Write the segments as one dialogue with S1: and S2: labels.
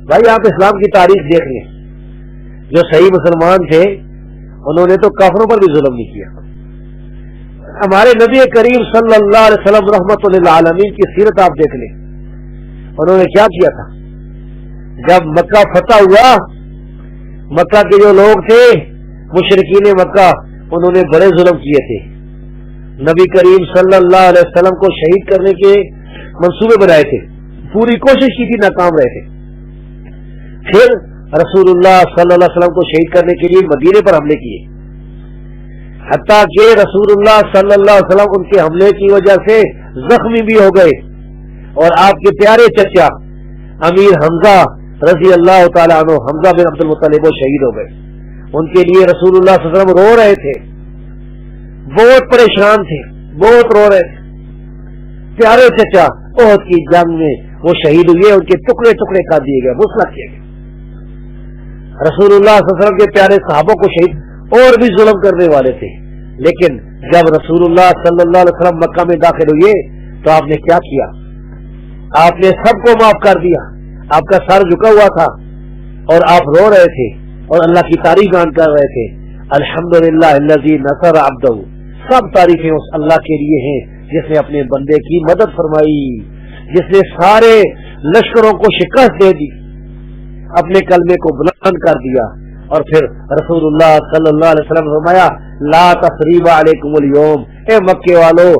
S1: بھائی آپ اسلام کی تاریخ دیکھ لیں، جو صحیح مسلمان تھے انہوں نے تو کافروں پر بھی ظلم نہیں کیا. ہمارے نبی کریم صلی اللہ علیہ وسلم رحمت للعالمین کی سیرت آپ دیکھ لیں، انہوں نے کیا کیا تھا. جب مکہ فتح ہوا، مکہ کے جو لوگ تھے مشرکین مکہ، انہوں نے بڑے ظلم کیے تھے. نبی کریم صلی اللہ علیہ وسلم کو شہید کرنے کے منصوبے بنائے تھے، پوری کوشش کی تھی، ناکام رہے تھے. پھر رسول اللہ صلی اللہ علیہ وسلم کو شہید کرنے کے لیے مدینے پر حملے کیے، حتیٰ کہ رسول اللہ صلی اللہ علیہ وسلم ان کے حملے کی وجہ سے زخمی بھی ہو گئے، اور آپ کے پیارے چچا امیر حمزہ رضی اللہ تعالیٰ عنہ، حمزہ بن عبد المطلب، وہ شہید ہو گئے. ان کے لیے رسول اللہ صلی اللہ علیہ وسلم رو رہے تھے، بہت پریشان تھے، بہت رو رہے تھے. پیارے چچا احد کی جنگ میں وہ شہید ہوئے، ان کے ٹکڑے ٹکڑے کر دیے گئے، مسلح کیے گئے. رسول اللہ صلی اللہ علیہ وسلم کے پیارے صحابوں کو شہید اور بھی ظلم کرنے والے تھے، لیکن جب رسول اللہ صلی اللہ علیہ وسلم مکہ میں داخل ہوئے تو آپ نے کیا کیا؟ آپ نے سب کو معاف کر دیا. آپ کا سر جھکا ہوا تھا اور آپ رو رہے تھے اور اللہ کی تعریف بیان کر رہے تھے. الحمدللہ الذی نصر عبدہ، سب تعریفیں اس اللہ کے لیے ہیں جس نے اپنے بندے کی مدد فرمائی، جس نے سارے لشکروں کو شکست دے دی، اپنے کلمے کو بلند کر دیا. اور پھر رسول اللہ صلی اللہ علیہ وسلم نے فرمایا لا تثریب علیکم اليوم، اے مکے والو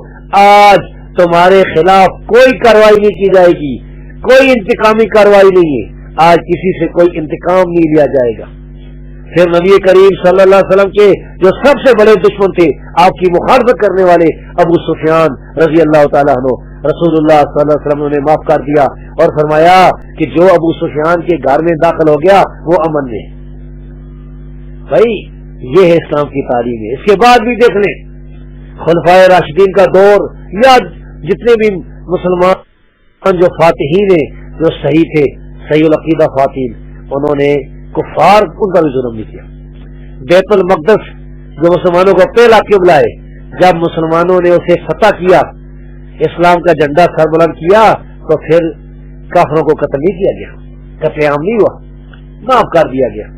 S1: آج تمہارے خلاف کوئی کارروائی نہیں کی جائے گی، کوئی انتقامی کارروائی نہیں ہے، آج کسی سے کوئی انتقام نہیں لیا جائے گا. پھر نبی کریم صلی اللہ علیہ وسلم کے جو سب سے بڑے دشمن تھے، آپ کی مخالفت کرنے والے ابو سفیان رضی اللہ تعالیٰ عنہ، رسول اللہ صلی اللہ علیہ وسلم نے معاف کر دیا اور فرمایا کہ جو ابو سفیان کے گھر میں داخل ہو گیا وہ امن میں. بھائی یہ ہے اسلام کی تعلیم ہے. اس کے بعد بھی دیکھ لیں خلفائے راشدین کا دور، یا جتنے بھی مسلمان جو فاتحین ہیں، جو صحیح تھے، صحیح العقیدہ فاتحین، انہوں نے کفار ان کا بھی ظلم نہیں کیا. بیت المقدس جو مسلمانوں کا پہلا قبلہ ہے، جب مسلمانوں نے اسے فتح کیا، اسلام کا جھنڈا سر بلند کیا، تو پھر کافروں کو قتل نہیں کیا گیا، قتل عام نہیں ہوا، معاف کر دیا گیا.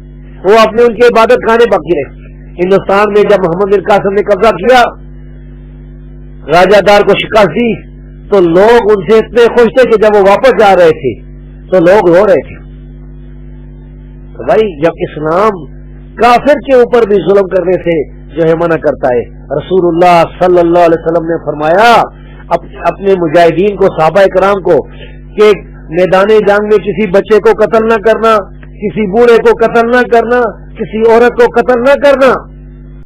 S1: وہ اپنے ان کے عبادت خانے باقی رہے. ہندوستان میں جب محمد بن قاسم نے قبضہ کیا، راجہ دار کو شکست دی، تو لوگ ان سے اتنے خوش تھے کہ جب وہ واپس جا رہے تھے تو لوگ رو رہے تھے. تو بھائی جب اسلام کافر کے اوپر بھی ظلم کرنے سے جو ہے منع کرتا ہے، رسول اللہ صلی اللہ علیہ وسلم نے فرمایا اپنے مجاہدین کو، صحابہ کرام کو، کہ میدان جنگ میں کسی بچے کو قتل نہ کرنا، کسی بوڑھے کو قتل نہ کرنا، کسی عورت کو قتل نہ کرنا.